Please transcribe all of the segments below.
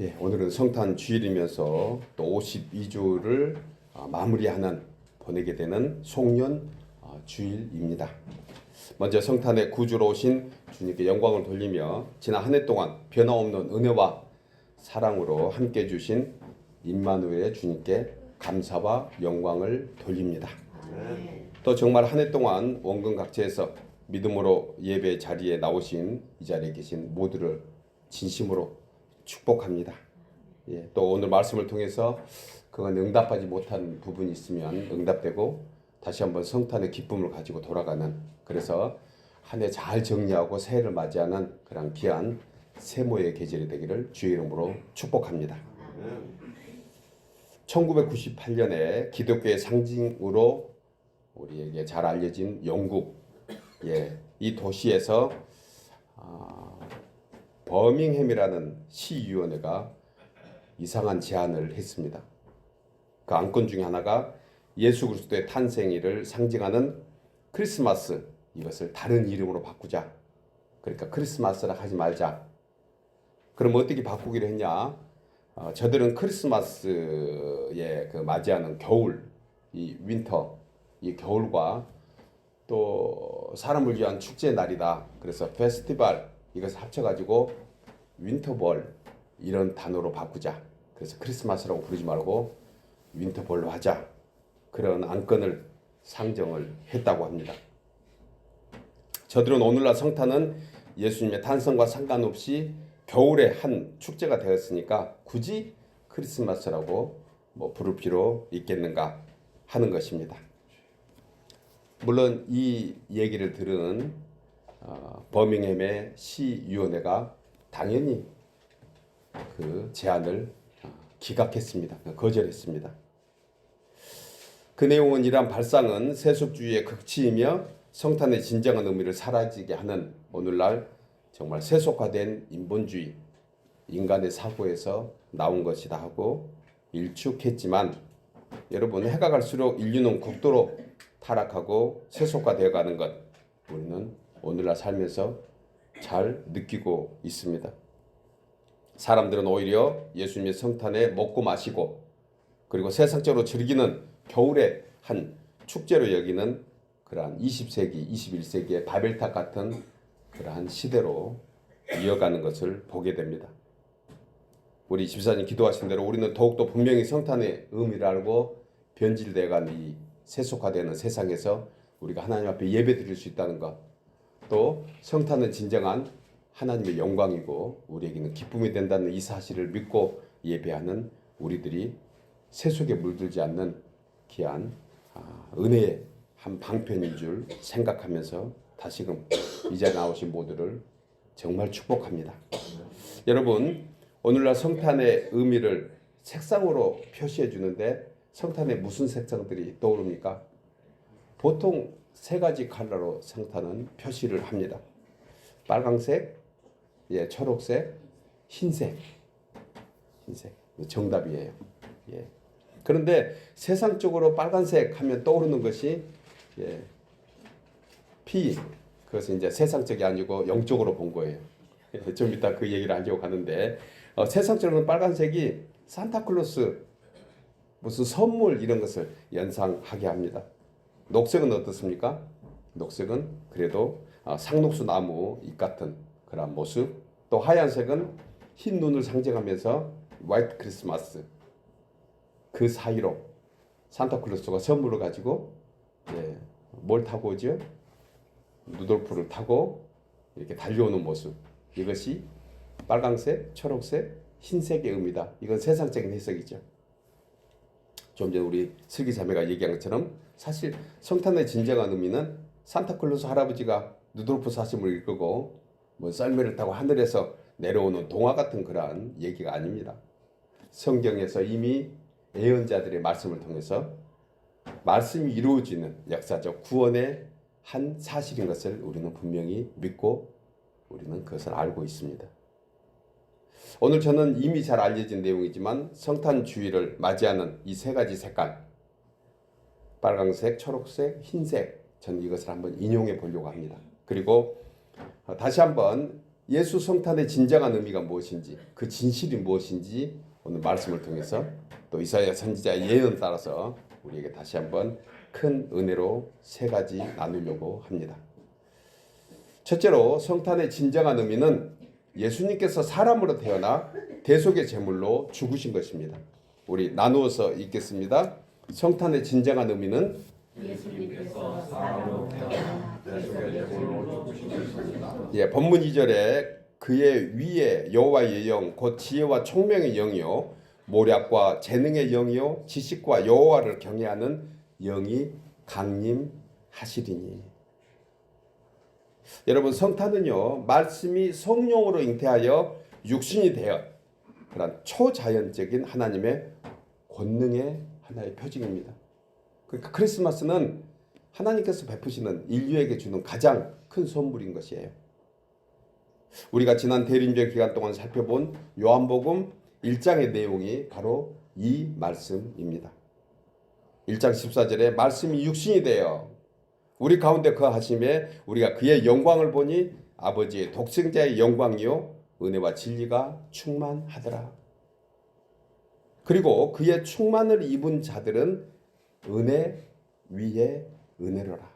예, 오늘은 성탄 주일이면서 또 52주를 마무리하는 보내게 되는 송년 주일입니다. 먼저 성탄의 구주로 오신 주님께 영광을 돌리며 지난 한 해 동안 변함없는 은혜와 사랑으로 함께 주신 임마누엘의 주님께 감사와 영광을 돌립니다. 또 정말 한 해 동안 원근 각지에서 믿음으로 예배 자리에 나오신 이 자리에 계신 모두를 진심으로 축복합니다. 예, 또 오늘 말씀을 통해서 그건 응답하지 못한 부분이 있으면 응답되고 다시 한번 성탄의 기쁨을 가지고 돌아가는, 그래서 한 해 잘 정리하고 새해를 맞이하는 그런 귀한 세모의 계절이 되기를 주의 이름으로 축복합니다. 1998년에 기독교의 상징으로 우리에게 잘 알려진 영국, 이 도시에서 버밍햄이라는 시위원회가 이상한 제안을 했습니다. 그 안건 중에 하나가 예수 그리스도의 탄생일을 상징하는 크리스마스, 이것을 다른 이름으로 바꾸자. 그러니까 크리스마스라 하지 말자. 그럼 어떻게 바꾸기로 했냐? 저들은 크리스마스에 그 맞이하는 겨울, 이 윈터, 이 겨울과 또 사람을 위한 축제 날이다. 그래서 페스티벌, 이것을 합쳐가지고 윈터볼 이런 단어로 바꾸자. 그래서 크리스마스라고 부르지 말고 윈터볼로 하자. 그런 안건을 상정을 했다고 합니다. 저들은 오늘날 성탄은 예수님의 탄생과 상관없이 겨울의 한 축제가 되었으니까 굳이 크리스마스라고 부를 필요 있겠는가 하는 것입니다. 물론 이 얘기를 들은 버밍햄의 시위원회가 당연히 그 제안을 기각했습니다. 거절했습니다. 그 내용은 이러한 발상은 세속주의의 극치이며 성탄의 진정한 의미를 사라지게 하는 오늘날 정말 세속화된 인본주의, 인간의 사고에서 나온 것이다 하고 일축했지만, 여러분, 해가 갈수록 인류는 극도로 타락하고 세속화되어 가는 것 우리는 오늘날 살면서 잘 느끼고 있습니다. 사람들은 오히려 예수님의 성탄에 먹고 마시고 그리고 세상적으로 즐기는 겨울의 한 축제로 여기는 그러한 20세기, 21세기의 바벨탑 같은 그러한 시대로 이어가는 것을 보게 됩니다. 우리 집사님 기도하신 대로 우리는 더욱더 분명히 성탄의 의미를 알고 변질되어가는 이 세속화되는 세상에서 우리가 하나님 앞에 예배 드릴 수 있다는 것, 또 성탄은 진정한 하나님의 영광이고 우리에게는 기쁨이 된다는 이 사실을 믿고 예배하는 우리들이 세속에 물들지 않는 귀한 은혜의 한 방편인 줄 생각하면서 다시금 이 자리에 나오신 모두를 정말 축복합니다. 여러분, 오늘날 성탄의 의미를 색상으로 표시해 주는데 성탄에 무슨 색상들이 떠오릅니까? 보통 세 가지 컬러로 성탄은 표시를 합니다. 빨강색, 초록색, 흰색. 정답이에요. 그런데 세상적으로 빨간색 하면 떠오르는 것이 그것은 이제 세상적이 아니고 영적으로 본 거예요. 좀 이따 그 얘기를 하려고 하는데, 세상적으로는 빨간색이 산타클로스, 무슨 선물 이런 것을 연상하게 합니다. 녹색은 어떻습니까? 녹색은 그래도 상록수 나무 잎 같은 그런 모습. 또 하얀색은 흰 눈을 상징하면서 화이트 크리스마스. 그 사이로 산타클로스가 선물을 가지고 뭘 타고 오죠? 루돌프를 타고 이렇게 달려오는 모습. 이것이 빨강색, 초록색, 흰색의 의미다. 이건 세상적인 해석이죠. 좀 전에 우리 슬기자매가 얘기한 것처럼 사실 성탄의 진정한 의미는 산타클로스 할아버지가 루돌프 사슴을 이끌고 썰매를 타고 하늘에서 내려오는 동화 같은 그러한 얘기가 아닙니다. 성경에서 이미 예언자들의 말씀을 통해서 말씀이 이루어지는 역사적 구원의 한 사실인 것을 우리는 분명히 믿고 우리는 그것을 알고 있습니다. 오늘 저는 이미 잘 알려진 내용이지만 성탄 주일을 맞이하는 이 세 가지 색깔, 빨강색, 초록색, 흰색, 저는 이것을 한번 인용해 보려고 합니다. 그리고 다시 한번 예수 성탄의 진정한 의미가 무엇인지, 그 진실이 무엇인지 오늘 말씀을 통해서 또 이사야 선지자의 예언 따라서 우리에게 다시 한번 큰 은혜로 세 가지 나누려고 합니다. 첫째로 성탄의 진정한 의미는 예수님께서 사람으로 태어나 대속의 제물로 죽으신 것입니다. 우리 나누어서 읽겠습니다. 성탄의 진정한 의미는 예수님께서 사람으로 태어나 대속의 제물로 죽으신 것입니다. 본문 2절에 그의 위에 여호와의 영 곧 지혜와 총명의 영이요 모략과 재능의 영이요 지식과 여호와를 경외하는 영이 강림하시리니. 여러분, 성탄은요 말씀이 성령으로 잉태하여 육신이 되어 그런 초자연적인 하나님의 권능의 하나의 표징입니다. 그러니까 크리스마스는 하나님께서 베푸시는 인류에게 주는 가장 큰 선물인 것이에요. 우리가 지난 대림절 기간 동안 살펴본 요한복음 1장의 내용이 바로 이 말씀입니다. 1장 14절에 말씀이 육신이 되어 우리 가운데 거하심에 우리가 그의 영광을 보니 아버지의 독생자의 영광이요 은혜와 진리가 충만하더라. 그리고 그의 충만을 입은 자들은 은혜 위에 은혜로라.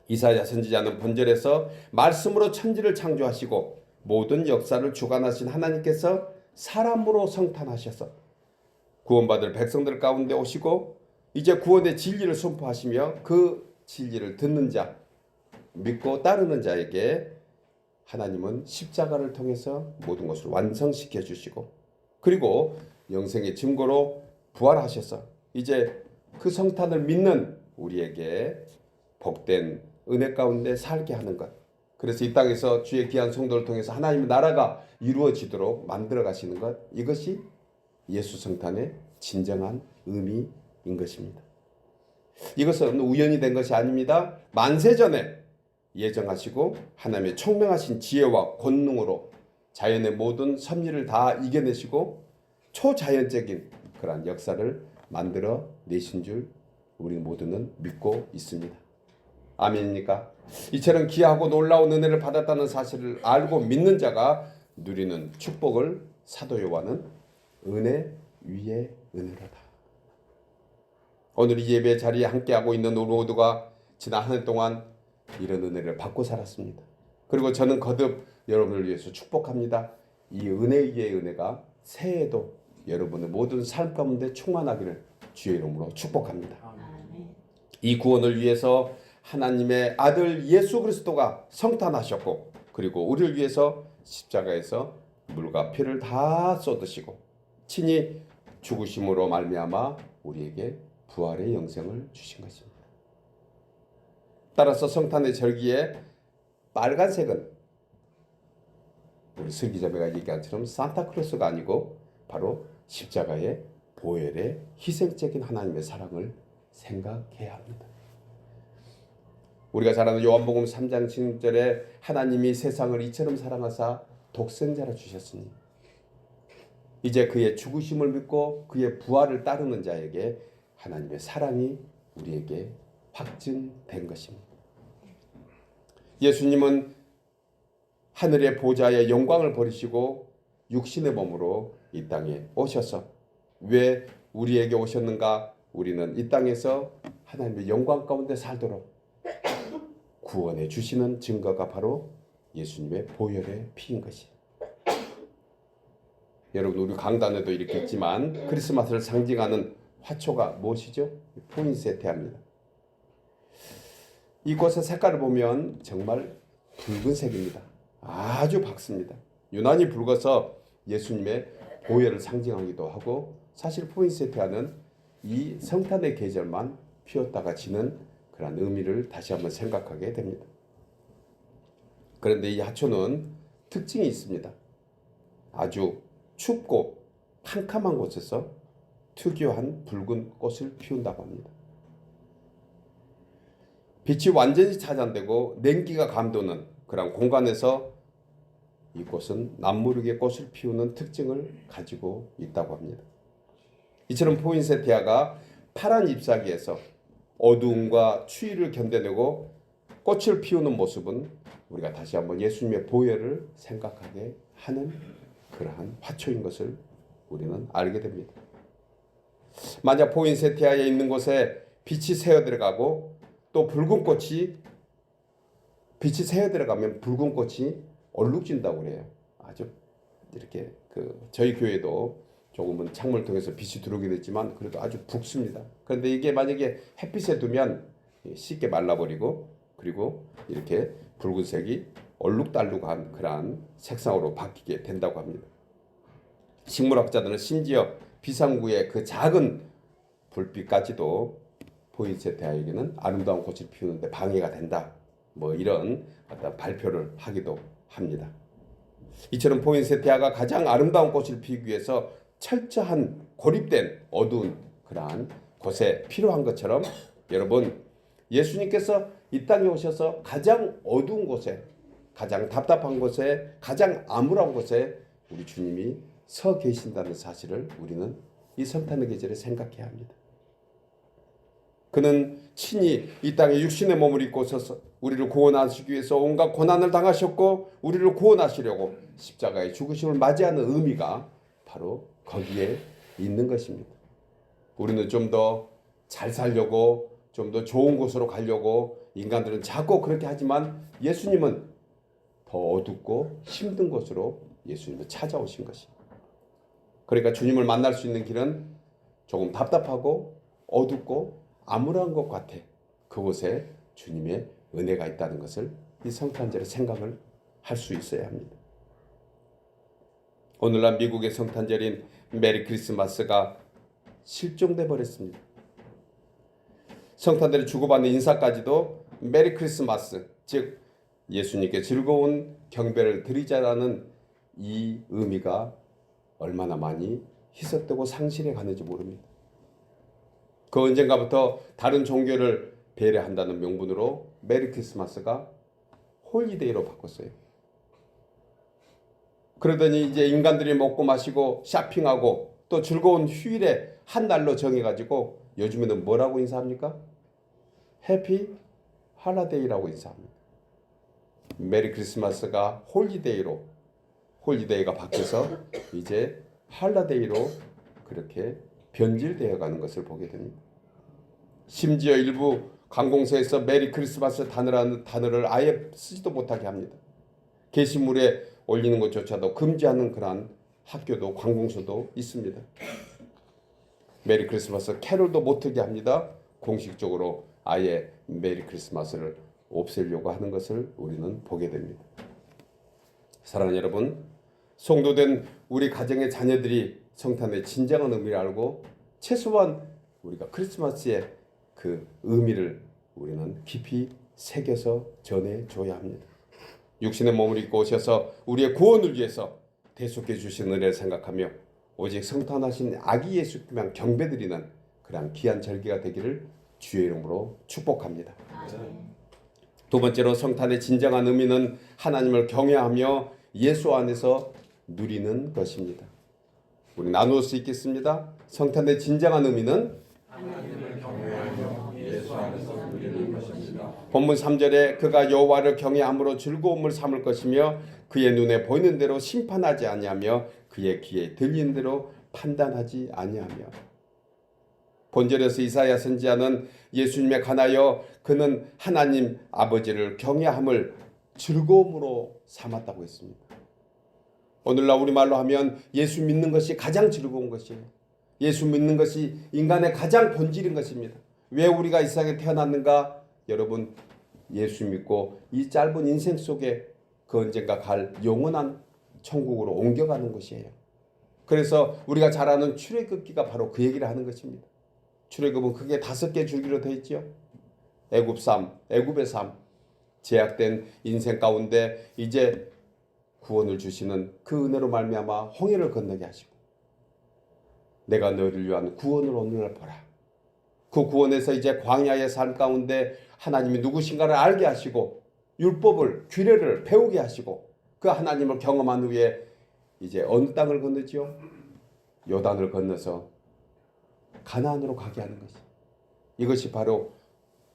이사야 선지자는 본절에서 말씀으로 천지를 창조하시고 모든 역사를 주관하신 하나님께서 사람으로 성탄하셔서 구원받을 백성들 가운데 오시고 이제 구원의 진리를 선포하시며 그 진리를 듣는 자, 믿고 따르는 자에게 하나님은 십자가를 통해서 모든 것을 완성시켜 주시고 그리고 영생의 증거로 부활하셔서 이제 그 성탄을 믿는 우리에게 복된 은혜 가운데 살게 하는 것. 그래서 이 땅에서 주의 귀한 성도를 통해서 하나님의 나라가 이루어지도록 만들어 가시는 것. 이것이 예수 성탄의 진정한 의미인 것입니다. 이것은 우연히 된 것이 아닙니다. 만세전에 예정하시고 하나님의 총명하신 지혜와 권능으로 자연의 모든 섭리를 다 이겨내시고 초자연적인 그러한 역사를 만들어 내신 줄 우리 모두는 믿고 있습니다. 아멘입니까? 이처럼 귀하고 놀라운 은혜를 받았다는 사실을 알고 믿는 자가 누리는 축복을 사도 요한은 은혜 위에 은혜로다. 오늘 이 예배 자리에 함께하고 있는 우리 모두가 지난 한 해 동안 이런 은혜를 받고 살았습니다. 그리고 저는 거듭 여러분을 위해서 축복합니다. 이 은혜 위의 은혜가 새해에도 여러분의 모든 삶 가운데 충만하기를 주의 이름으로 축복합니다. 이 구원을 위해서 하나님의 아들 예수 그리스도가 성탄하셨고 그리고 우리를 위해서 십자가에서 물과 피를 다 쏟으시고 친히 죽으심으로 말미암아 우리에게 부활의 영생을 주신 것입니다. 따라서 성탄의 절기에 빨간색은 우리 슬기자매가 얘기한 것처럼 산타클로스가 아니고 바로 십자가의 보혈의 희생적인 하나님의 사랑을 생각해야 합니다. 우리가 잘 아는 요한복음 3장 16절에 하나님이 세상을 이처럼 사랑하사 독생자를 주셨으니 이제 그의 죽으심을 믿고 그의 부활을 따르는 자에게 하나님의 사랑이 우리에게 확증된 것입니다. 예수님은 하늘의 보좌의 영광을 버리시고 육신의 몸으로 이 땅에 오셔서 왜 우리에게 오셨는가? 우리는 이 땅에서 하나님의 영광 가운데 살도록 구원해 주시는 증거가 바로 예수님의 보혈의 피인 것이. 여러분 우리 강단에도 이렇게 있지만 크리스마스를 상징하는 화초가 무엇이죠? 포인세티아입니다. 이곳의 색깔을 보면 정말 붉은색입니다. 아주 밝습니다. 유난히 붉어서 예수님의 보혈을 상징하기도 하고 사실 포인세티아는 이 성탄의 계절만 피었다가 지는 그런 의미를 다시 한번 생각하게 됩니다. 그런데 이 화초는 특징이 있습니다. 아주 춥고 캄캄한 곳에서 특유한 붉은 꽃을 피운다고 합니다. 빛이 완전히 차단되고 냉기가 감도는 그런 공간에서 이 꽃은 남무르게 꽃을 피우는 특징을 가지고 있다고 합니다. 이처럼 포인세티아가 파란 잎사귀에서 어두움과 추위를 견뎌내고 꽃을 피우는 모습은 우리가 다시 한번 예수님의 보혈을 생각하게 하는 그러한 화초인 것을 우리는 알게 됩니다. 만약 포인세티아에 있는 곳에 빛이 새어 들어가고 또 붉은 꽃이 빛이 새어 들어가면 붉은 꽃이 얼룩진다고 그래요. 아주 이렇게 저희 교회도 조금은 창문을 통해서 빛이 들어오게 됐지만 그래도 아주 붉습니다. 그런데 이게 만약에 햇빛에 두면 쉽게 말라버리고 그리고 이렇게 붉은색이 얼룩달룩한 그러한 색상으로 바뀌게 된다고 합니다. 식물학자들은 심지어 비상구의 그 작은 불빛까지도 포인세티아에게는 아름다운 꽃을 피우는데 방해가 된다. 뭐 이런 어떤 발표를 하기도 합니다. 이처럼 포인세티아가 가장 아름다운 꽃을 피우기 위해서 철저한 고립된 어두운 그러한 곳에 필요한 것처럼 여러분 예수님께서 이 땅에 오셔서 가장 어두운 곳에 가장 답답한 곳에 가장 암울한 곳에 우리 주님이 서 계신다는 사실을 우리는 이 성탄의 계절에 생각해야 합니다. 그는 친히 이 땅에 육신의 몸을 입고 오셔서 우리를 구원하시기 위해서 온갖 고난을 당하셨고 우리를 구원하시려고 십자가의 죽으심을 맞이하는 의미가 바로 거기에 있는 것입니다. 우리는 좀 더 잘 살려고 좀 더 좋은 곳으로 가려고 인간들은 자꾸 그렇게 하지만 예수님은 더 어둡고 힘든 곳으로 예수님은 찾아오신 것입니다. 그러니까 주님을 만날 수 있는 길은 조금 답답하고 어둡고 암울한 것 같아. 그곳에 주님의 은혜가 있다는 것을 이 성탄절에 생각을 할 수 있어야 합니다. 오늘날 미국의 성탄절인 메리 크리스마스가 실종돼 버렸습니다. 성탄절에 주고받는 인사까지도 메리 크리스마스, 즉 예수님께 즐거운 경배를 드리자라는 이 의미가 얼마나 많이 희석되고 상실해 가는지 모릅니다. 그 언젠가부터 다른 종교를 배려한다는 명분으로 메리 크리스마스가 홀리데이로 바꿨어요. 그러더니 이제 인간들이 먹고 마시고 쇼핑하고 또 즐거운 휴일에 한 날로 정해가지고 요즘에는 뭐라고 인사합니까? 해피 할라데이라고 인사합니다. 메리 크리스마스가 홀리데이가 바뀌어서 이제 할라데이로 그렇게 변질되어 가는 것을 보게 됩니다. 심지어 일부 관공서에서 메리 크리스마스 단어를 아예 쓰지도 못하게 합니다. 게시물에 올리는 것조차도 금지하는 그러한 학교도 관공서도 있습니다. 메리 크리스마스 캐롤도 못 틀게 합니다. 공식적으로 아예 메리 크리스마스를 없애려고 하는 것을 우리는 보게 됩니다. 사랑하는 여러분, 성도된 우리 가정의 자녀들이 성탄의 진정한 의미를 알고 최소한 우리가 크리스마스의 그 의미를 우리는 깊이 새겨서 전해줘야 합니다. 육신의 몸을 입고 오셔서 우리의 구원을 위해서 대속해 주신 은혜를 생각하며 오직 성탄하신 아기 예수님만 경배드리는 그런 귀한 절기가 되기를 주의 이름으로 축복합니다. 두 번째로 성탄의 진정한 의미는 하나님을 경외하며 예수 안에서 누리는 것입니다. 우리 나누어 수 있겠습니다. 성탄의 진정한 의미는 하나님을 경외하며 예수 안에서 누리는 것입니다. 본문 3절에 그가 여호와를 경외함으로 즐거움을 삼을 것이며 그의 눈에 보이는 대로 심판하지 아니하며 그의 귀에 들리는 대로 판단하지 아니하며. 본절에서 이사야 선지자는 예수님에 관하여 그는 하나님 아버지를 경외함을 즐거움으로 삼았다고 했습니다. 오늘날 우리말로 하면 예수 믿는 것이 가장 즐거운 것이에요. 예수 믿는 것이 인간의 가장 본질인 것입니다. 왜 우리가 이 세상에 태어났는가? 여러분, 예수 믿고 이 짧은 인생 속에 그 언젠가 갈 영원한 천국으로 옮겨가는 것이에요. 그래서 우리가 잘 아는 출애굽기가 바로 그 얘기를 하는 것입니다. 출애굽은 크게 5개 줄기로 되어 있죠. 애굽 삶, 애굽의 삶, 제약된 인생 가운데 이제 구원을 주시는 그 은혜로 말미암아 홍해를 건너게 하시고 내가 너희를 위한 구원을 오늘날 보라. 그 구원에서 이제 광야의 삶 가운데 하나님이 누구신가를 알게 하시고 율법을 규례를 배우게 하시고 그 하나님을 경험한 후에 이제 어느 땅을 건너지요? 요단을 건너서 가나안으로 가게 하는 것이. 이것이 바로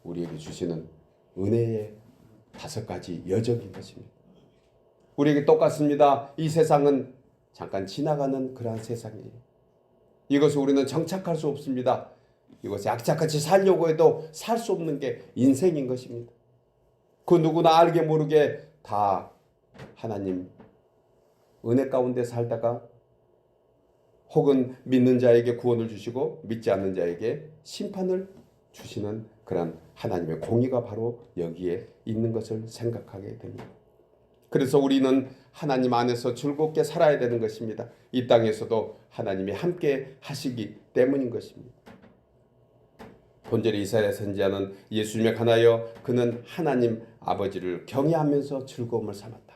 우리에게 주시는 은혜의 5가지 여정인 것입니다. 우리에게 똑같습니다. 이 세상은 잠깐 지나가는 그러한 세상이에요. 이것을 우리는 정착할 수 없습니다. 이것이 악착같이 살려고 해도 살 수 없는 게 인생인 것입니다. 그 누구나 알게 모르게 다 하나님 은혜 가운데 살다가 혹은 믿는 자에게 구원을 주시고 믿지 않는 자에게 심판을 주시는 그런 하나님의 공의가 바로 여기에 있는 것을 생각하게 됩니다. 그래서 우리는 하나님 안에서 즐겁게 살아야 되는 것입니다. 이 땅에서도 하나님이 함께 하시기 때문인 것입니다. 본절에 이사야 선지자는 예수님에 관하여 그는 하나님 아버지를 경외하면서 즐거움을 삼았다.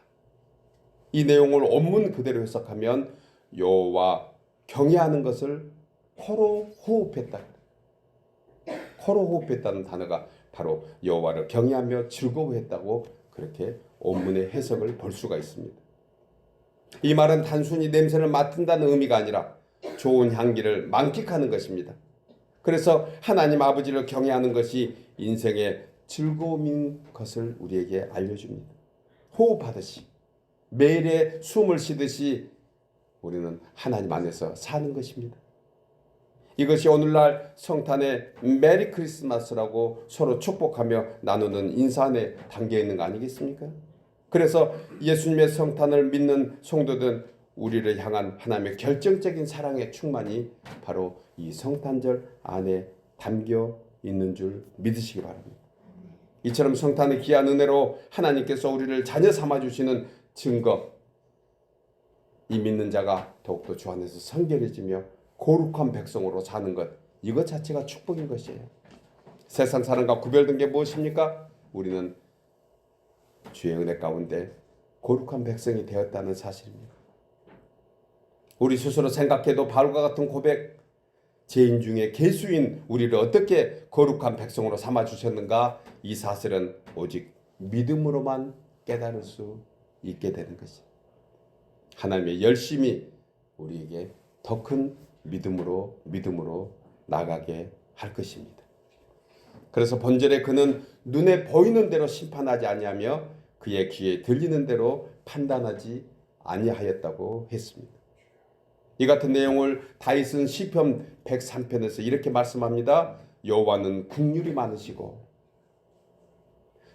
이 내용을 원문 그대로 해석하면 여호와 경외하는 것을 코로 호흡했다. 코로 호흡했다는 단어가 바로 여호와를 경외하며 즐거워했다고 그렇게 원문의 해석을 볼 수가 있습니다. 이 말은 단순히 냄새를 맡는다는 의미가 아니라 좋은 향기를 만끽하는 것입니다. 그래서 하나님 아버지를 경외하는 것이 인생의 즐거움인 것을 우리에게 알려줍니다. 호흡하듯이 매일의 숨을 쉬듯이 우리는 하나님 안에서 사는 것입니다. 이것이 오늘날 성탄의 메리 크리스마스라고 서로 축복하며 나누는 인사안에 담겨 있는 거 아니겠습니까? 그래서 예수님의 성탄을 믿는 성도들은 우리를 향한 하나님의 결정적인 사랑의 충만이 바로 이 성탄절 안에 담겨 있는 줄 믿으시기 바랍니다. 이처럼 성탄의 귀한 은혜로 하나님께서 우리를 자녀 삼아주시는 증거, 이 믿는 자가 더욱더 주 안에서 성결해지며 거룩한 백성으로 사는 것, 이것 자체가 축복인 것이에요. 세상 사람과 구별된 게 무엇입니까? 우리는 주의 은혜 가운데 거룩한 백성이 되었다는 사실입니다. 우리 스스로 생각해도 바울과 같은 고백, 죄인 중에 괴수인 우리를 어떻게 거룩한 백성으로 삼아주셨는가, 이 사실은 오직 믿음으로만 깨달을 수 있게 되는 것입니다. 하나님의 열심히 우리에게 더 큰 믿음으로 나가게 할 것입니다. 그래서 본절에 그는 눈에 보이는 대로 심판하지 아니하며 그의 귀에 들리는 대로 판단하지 아니하였다고 했습니다. 이 같은 내용을 다윗은 시편 103편에서 이렇게 말씀합니다. 여호와는 긍휼이 많으시고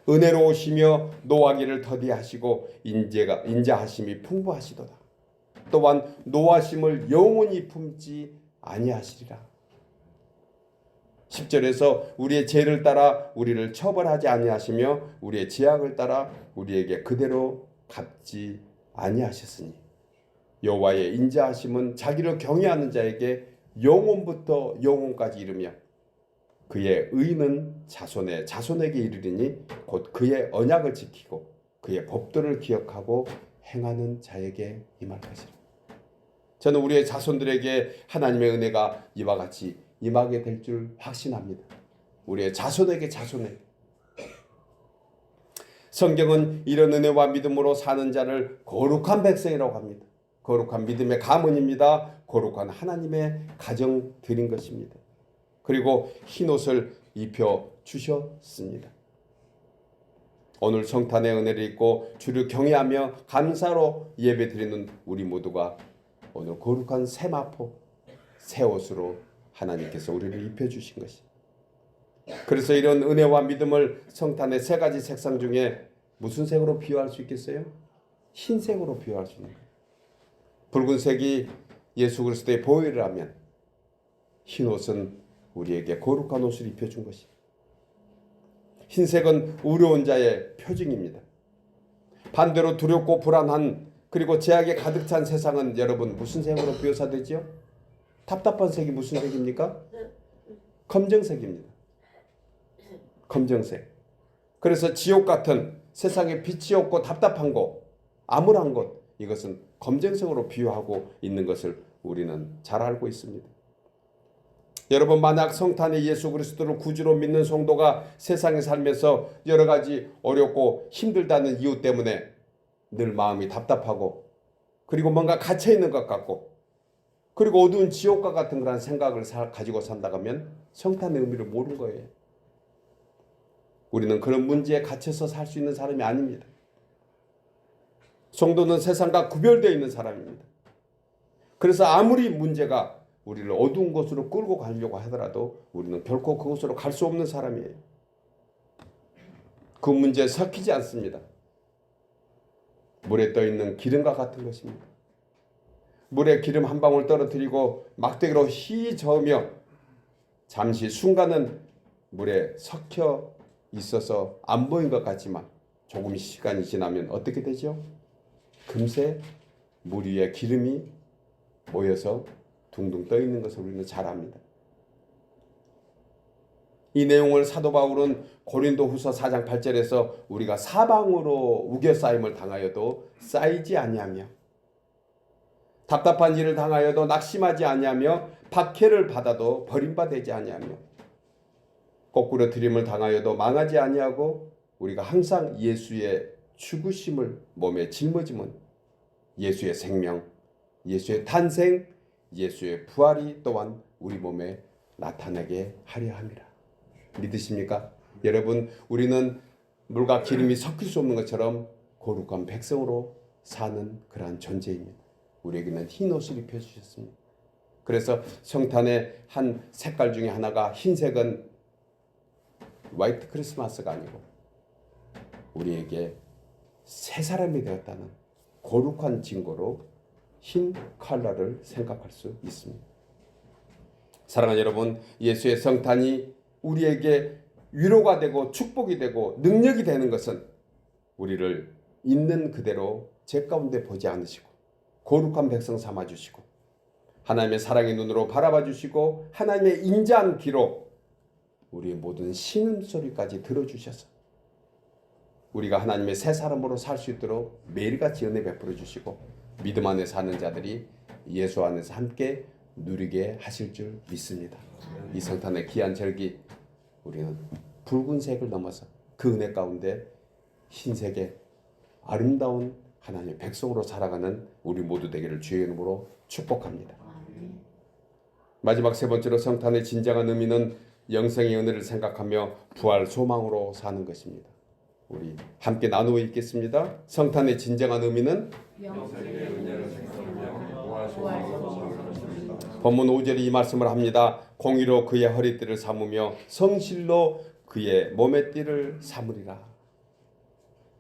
은혜로우시며 노하기를 더디하시고 인자하심이 풍부하시도다. 또한 노하심을 영원히 품지 아니하시리라. 10절에서 우리의 죄를 따라 우리를 처벌하지 아니하시며 우리의 죄악을 따라 우리에게 그대로 갚지 아니하셨으니 여호와의 인자하심은 자기를 경외하는 자에게 영원부터 영원까지 이르며 그의 의는 자손의 자손에게 이르리니 곧 그의 언약을 지키고 그의 법도를 기억하고 행하는 자에게 임할 것이라. 저는 우리의 자손들에게 하나님의 은혜가 이와 같이 임하게 될 줄 확신합니다. 우리의 자손에게. 성경은 이런 은혜와 믿음으로 사는 자를 거룩한 백성이라고 합니다. 거룩한 믿음의 가문입니다. 거룩한 하나님의 가정들인 것입니다. 그리고 흰옷을 입혀 주셨습니다. 오늘 성탄의 은혜를 입고 주를 경외하며 감사로 예배드리는 우리 모두가 오늘 거룩한 세마포, 새 옷으로 하나님께서 우리를 입혀주신 것입니다. 그래서 이런 은혜와 믿음을 성탄의 3가지 색상 중에 무슨 색으로 비유할 수 있겠어요? 흰색으로 비유할 수 있는 거예요. 붉은색이 예수 그리스도의 보혈이라면 흰옷은 우리에게 거룩한 옷을 입혀준 것입니다. 흰색은 의로운 자의 표징입니다. 반대로 두렵고 불안한 그리고 죄악에 가득 찬 세상은 여러분 무슨 색으로 묘사되지요? 답답한 색이 무슨 색입니까? 검정색입니다. 검정색. 그래서 지옥 같은 세상에 빛이 없고 답답한 곳, 암울한 곳, 이것은 검정색으로 비유하고 있는 것을 우리는 잘 알고 있습니다. 여러분, 만약 성탄의 예수 그리스도를 구주로 믿는 성도가 세상에 살면서 여러 가지 어렵고 힘들다는 이유 때문에 늘 마음이 답답하고 그리고 뭔가 갇혀있는 것 같고 그리고 어두운 지옥과 같은 그런 생각을 가지고 산다고 하면 성탄의 의미를 모르는 거예요. 우리는 그런 문제에 갇혀서 살 수 있는 사람이 아닙니다. 성도는 세상과 구별되어 있는 사람입니다. 그래서 아무리 문제가 우리를 어두운 곳으로 끌고 가려고 하더라도 우리는 결코 그곳으로 갈 수 없는 사람이에요. 그 문제에 섞이지 않습니다. 물에 떠 있는 기름과 같은 것입니다. 물에 기름 한 방울 떨어뜨리고 막대기로 휘 저으며 잠시 순간은 물에 섞여 있어서 안 보인 것 같지만 조금 시간이 지나면 어떻게 되죠? 금세 물 위에 기름이 모여서 둥둥 떠 있는 것을 우리는 잘 압니다. 이 내용을 사도 바울은 고린도후서 4장 8절에서 우리가 사방으로 우겨싸임을 당하여도 쌓이지 아니하며 답답한 일을 당하여도 낙심하지 아니하며 박해를 받아도 버림받지 아니하며 거꾸로 들임을 당하여도 망하지 아니하고 우리가 항상 예수의 죽으심을 몸에 짊어지면 예수의 생명, 예수의 탄생, 예수의 부활이 또한 우리 몸에 나타나게 하려 함이라. 믿으십니까? 여러분, 우리는 물과 기름이 섞일 수 없는 것처럼 거룩한 백성으로 사는 그러한 존재입니다. 우리에게는 흰 옷을 입혀주셨습니다. 그래서 성탄의 한 색깔 중에 하나가 흰색은 화이트 크리스마스가 아니고 우리에게 새 사람이 되었다는 거룩한 증거로 흰 컬러를 생각할 수 있습니다. 사랑하는 여러분, 예수의 성탄이 우리에게 위로가 되고 축복이 되고 능력이 되는 것은 우리를 있는 그대로 제 가운데 보지 않으시고 거룩한 백성 삼아주시고 하나님의 사랑의 눈으로 바라봐 주시고 하나님의 인자한 귀로 우리의 모든 신음소리까지 들어주셔서 우리가 하나님의 새 사람으로 살 수 있도록 매일같이 은혜 베풀어 주시고 믿음 안에 사는 자들이 예수 안에서 함께 누리게 하실 줄 믿습니다. 이 성탄의 귀한 절기 우리는 붉은색을 넘어서 그 은혜 가운데 흰색의 아름다운 하나님의 백성으로 살아가는 우리 모두 되기를 주의 이름으로 축복합니다. 마지막 세 번째로 성탄의 진정한 의미는 영생의 은혜를 생각하며 부활 소망으로 사는 것입니다. 우리 함께 나누어 읽겠습니다. 성탄의 진정한 의미는 영생의 은혜를 생각하며 부활 소망으로 사는 것입니다. 본문 5절이 이 말씀을 합니다. 공의로 그의 허리띠를 삼으며 성실로 그의 몸의 띠를 삼으리라.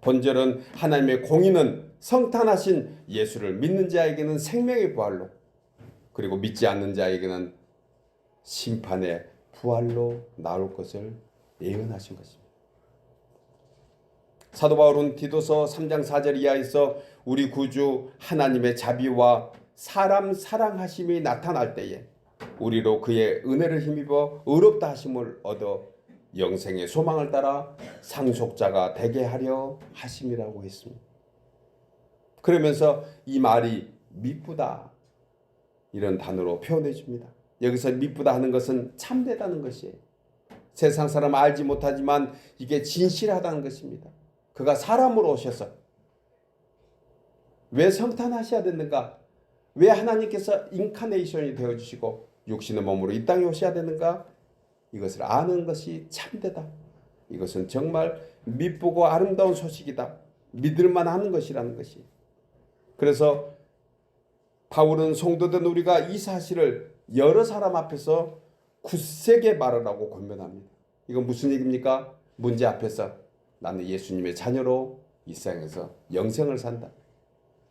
본절은 하나님의 공의는 성탄하신 예수를 믿는 자에게는 생명의 부활로 그리고 믿지 않는 자에게는 심판의 부활로 나올 것을 예언하신 것입니다. 사도 바울은 디도서 3장 4절 이하에서 우리 구주 하나님의 자비와 사람 사랑하심이 나타날 때에 우리로 그의 은혜를 힘입어 의롭다 하심을 얻어 영생의 소망을 따라 상속자가 되게 하려 하심이라고 했습니다. 그러면서 이 말이 미쁘다 이런 단어로 표현해 줍니다. 여기서 미쁘다 하는 것은 참되다는 것이에요. 세상 사람 알지 못하지만 이게 진실하다는 것입니다. 그가 사람으로 오셔서 왜 성탄하셔야 되는가? 왜 하나님께서 인카네이션이 되어주시고 육신의 몸으로 이 땅에 오셔야 되는가? 이것을 아는 것이 참되다. 이것은 정말 미쁘고 아름다운 소식이다. 믿을만 하는 것이라는 것이. 그래서 바울은 성도된 우리가 이 사실을 여러 사람 앞에서 굳세게 말하라고 권면합니다. 이건 무슨 얘기입니까? 문제 앞에서 나는 예수님의 자녀로 이 세상에서 영생을 산다.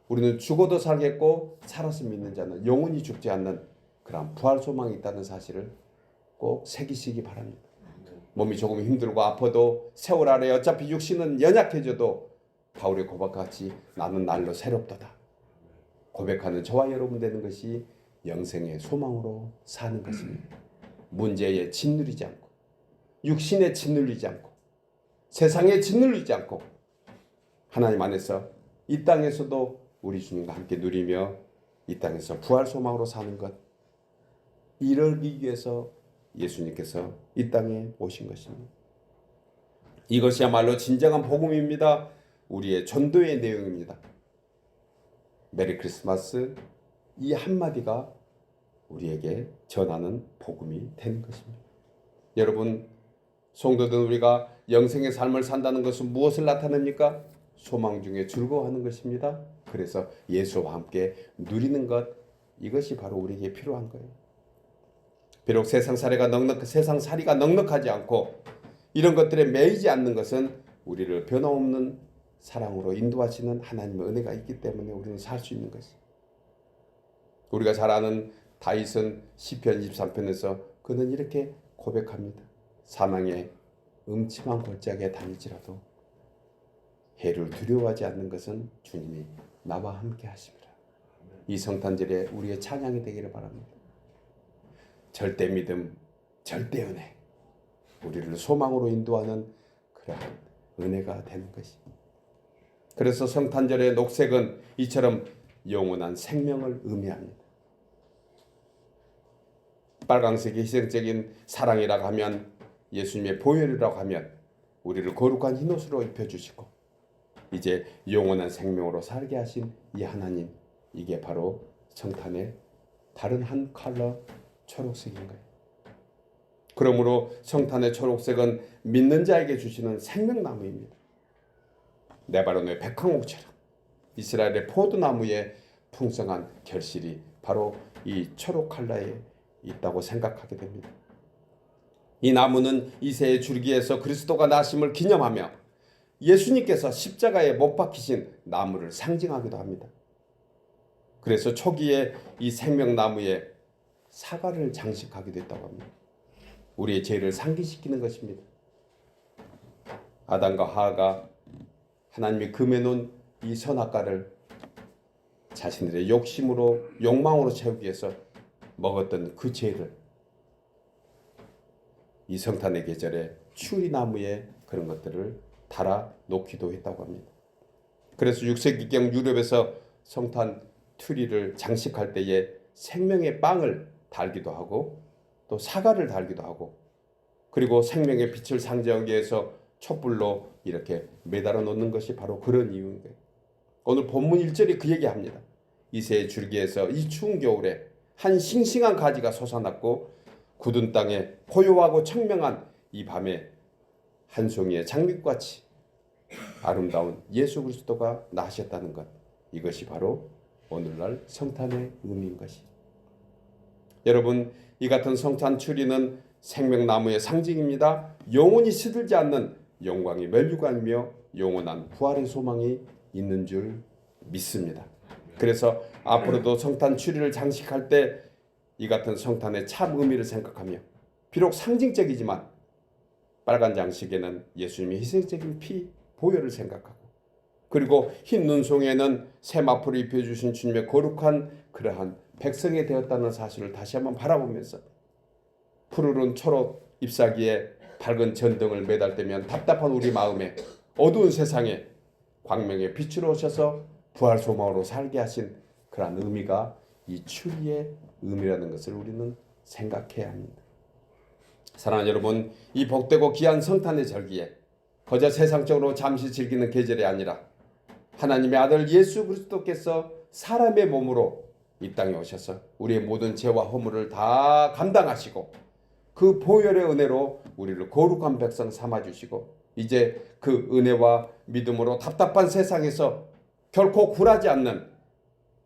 우리는 죽어도 살겠고 살아서 믿는 자는 영원히 죽지 않는 그런 부활 소망이 있다는 사실을 꼭 새기시기 바랍니다. 몸이 조금 힘들고 아파도 세월 아래 어차피 육신은 연약해져도 바울의 고백같이 나는 날로 새롭도다. 고백하는 저와 여러분 되는 것이 영생의 소망으로 사는 것입니다. 문제에 짓누리지 않고 육신에 짓눌리지 않고 세상에 짓눌리지 않고 하나님 안에서 이 땅에서도 우리 주님과 함께 누리며 이 땅에서 부활 소망으로 사는 것 이러기 위해서 예수님께서 이 땅에 오신 것입니다. 이것이야말로 진정한 복음입니다. 우리의 전도의 내용입니다. 메리 크리스마스 이 한마디가 우리에게 전하는 복음이 되는 것입니다. 여러분 성도들 우리가 영생의 삶을 산다는 것은 무엇을 나타냅니까? 소망 중에 즐거워하는 것입니다. 그래서 예수와 함께 누리는 것, 이것이 바로 우리에게 필요한 거예요. 비록 세상살이가 넉넉하지 않고 이런 것들에 매이지 않는 것은 우리를 변함없는 사랑으로 인도하시는 하나님의 은혜가 있기 때문에 우리는 살 수 있는 것이에요. 우리가 잘 아는 다윗은 시편 23편에서 그는 이렇게 고백합니다. 사망의 음침한 골짜기에 다니지라도 해를 두려워하지 않는 것은 주님이 나와 함께 하심이라. 이 성탄절에 우리의 찬양이 되기를 바랍니다. 절대 믿음, 절대 은혜, 우리를 소망으로 인도하는 그러한 은혜가 되는 것입니다. 그래서 성탄절의 녹색은 이처럼 영원한 생명을 의미합니다. 빨강색이 희생적인 사랑이라고 하면, 예수님의 보혈이라고 하면 우리를 거룩한 흰옷으로 입혀주시고 이제 영원한 생명으로 살게 하신 이 하나님, 이게 바로 성탄의 다른 한 컬러 초록색인 거예요. 그러므로 성탄의 초록색은 믿는 자에게 주시는 생명나무입니다. 레바논의 백향옥처럼 이스라엘의 포도나무의 풍성한 결실이 바로 이 초록 컬러에 있다고 생각하게 됩니다. 이 나무는 이새의 줄기에서 그리스도가 나심을 기념하며 예수님께서 십자가에 못 박히신 나무를 상징하기도 합니다. 그래서 초기에 이 생명나무에 사과를 장식하기도 했다고 합니다. 우리의 죄를 상기시키는 것입니다. 아담과 하와가 하나님이 금해놓은 이 선악과를 자신들의 욕망으로 채우기 위해서 먹었던 그 죄를 이 성탄의 계절에 추리나무에 그런 것들을 달아 놓기도 했다고 합니다. 그래서 6세기경 유럽에서 성탄 트리를 장식할 때에 생명의 빵을 달기도 하고 또 사과를 달기도 하고, 그리고 생명의 빛을 상징하기 위해서 촛불로 이렇게 매달아 놓는 것이 바로 그런 이유인 거예요. 오늘 본문 1절이 그 얘기합니다. 이새의 줄기에서 이 추운 겨울에 한 싱싱한 가지가 솟아났고 굳은 땅에 고요하고 청명한 이 밤에 한 송이의 장미꽃같이 아름다운 예수 그리스도가 나셨다는 것, 이것이 바로 오늘날 성탄의 의미인 것이. 여러분, 이 같은 성탄 추리는 생명나무의 상징입니다. 영원히 시들지 않는 영광의 면류관이며 영원한 부활의 소망이 있는 줄 믿습니다. 그래서 앞으로도 성탄 추리를 장식할 때 이 같은 성탄의 참 의미를 생각하며, 비록 상징적이지만 빨간 장식에는 예수님의 희생적인 피, 보혈을 생각하고, 그리고 흰 눈송이에는 세마포를 입혀주신 주님의 거룩한 그러한 백성이 되었다는 사실을 다시 한번 바라보면서, 푸르른 초록 잎사귀에 밝은 전등을 매달 때면 답답한 우리 마음에 어두운 세상에 광명의 빛으로 오셔서 부활 소망으로 살게 하신 그러한 의미가 이 추리의 의미라는 것을 우리는 생각해야 합니다. 사랑하는 여러분, 이 복되고 귀한 성탄의 절기에 거저 세상적으로 잠시 즐기는 계절이 아니라 하나님의 아들 예수 그리스도께서 사람의 몸으로 이 땅에 오셔서 우리의 모든 죄와 허물을 다 감당하시고 그 보혈의 은혜로 우리를 거룩한 백성 삼아주시고 이제 그 은혜와 믿음으로 답답한 세상에서 결코 굴하지 않는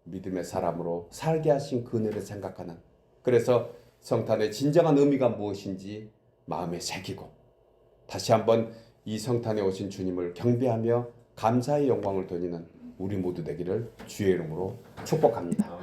믿음의 사람으로 살게 하신 그 은혜를 생각하는, 그래서 성탄의 진정한 의미가 무엇인지 마음에 새기고 다시 한번 이 성탄에 오신 주님을 경배하며 감사의 영광을 돌리는 우리 모두 되기를 주의 이름으로 축복합니다.